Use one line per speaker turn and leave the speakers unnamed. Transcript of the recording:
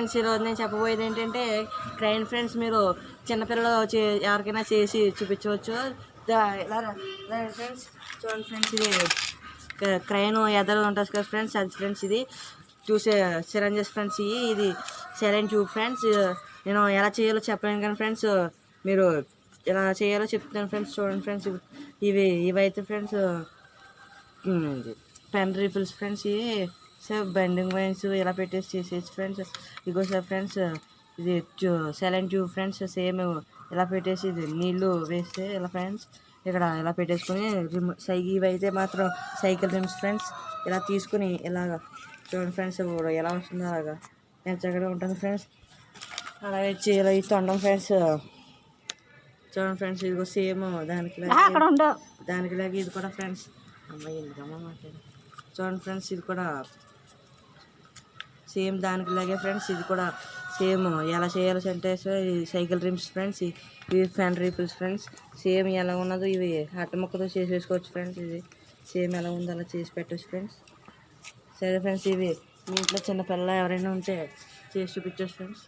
Friends, ఈరోజు నేను చెప్పబోయేది ఏంటంటే క్రైన్ ఫ్రెండ్స్. మీరు చిన్నపిల్లలు ఎవరికైనా చేసి చూపించవచ్చు. ఫ్రెండ్స్ చూడండి ఫ్రెండ్స్, ఇది క్రైన్ ఎదరు ఉంటుంది కదా ఫ్రెండ్స్, అది ఫ్రెండ్స్ ఇది చూసే సిరంజెస్ ఫ్రెండ్స్. ఇది సైలెంట్ ట్యూబ్ ఫ్రెండ్స్. నేను ఎలా చేయాలో చెప్పలేను కానీ ఫ్రెండ్స్, మీరు ఎలా చేయాలో చెప్తాను ఫ్రెండ్స్. చూడండి ఫ్రెండ్స్, ఇవైతే ఫ్రెండ్స్ పెన్ రీఫిల్స్ ఫ్రెండ్స్. ఇవి సార్ బెండింగ్ వైన్స్ ఇలా పెట్టేసి చేసేసి ఫ్రెండ్స్. ఇగో సార్ ఫ్రెండ్స్, ఇది సైలెంట్ ట్యూబ్ ఫ్రెండ్స్. సేమ్ ఇలా పెట్టేసి ఇది నీళ్ళు వేస్తే ఇలా ఫ్రెండ్స్ ఇక్కడ ఇలా పెట్టేసుకుని ఇవైతే మాత్రం సైకిల్ రిమ్స్ ఫ్రెండ్స్. ఇలా తీసుకుని ఇలాగ చూడండి ఫ్రెండ్స్, ఇప్పుడు ఎలా వస్తుందో అలాగా ఎంచగా ఉంటుంది ఫ్రెండ్స్. అలా వచ్చి ఇలా ఈ తొండం ఫ్రెండ్స్. చూడండి ఫ్రెండ్స్, ఇదిగో సేమ్ దానికిలాగే ఇది కూడా ఫ్రెండ్స్. అమ్మాయి ఎందుకమ్మా మాట్లాడు. చూడండి ఫ్రెండ్స్, ఇది కూడా సేమ్ దానికిలాగే ఫ్రెండ్స్. ఇది కూడా సేమ్ ఎలా చేయాలో అంటే సైకిల్ రిమ్స్ ఫ్రెండ్స్. ఇవి ఫ్యాన్ రీఫిల్స్ ఫ్రెండ్స్. సేమ్ ఎలా ఉన్నదో ఇవి అట్ట ముక్కతో చేసేసుకోవచ్చు ఫ్రెండ్స్. ఇది సేమ్ ఎలా ఉందో అలా చేసి పెట్టవచ్చు ఫ్రెండ్స్. సరే ఫ్రెండ్స్, ఇవి మీ ఇంట్లో చిన్నపిల్లలు ఎవరైనా ఉంటే చేసి చూపించవచ్చు ఫ్రెండ్స్.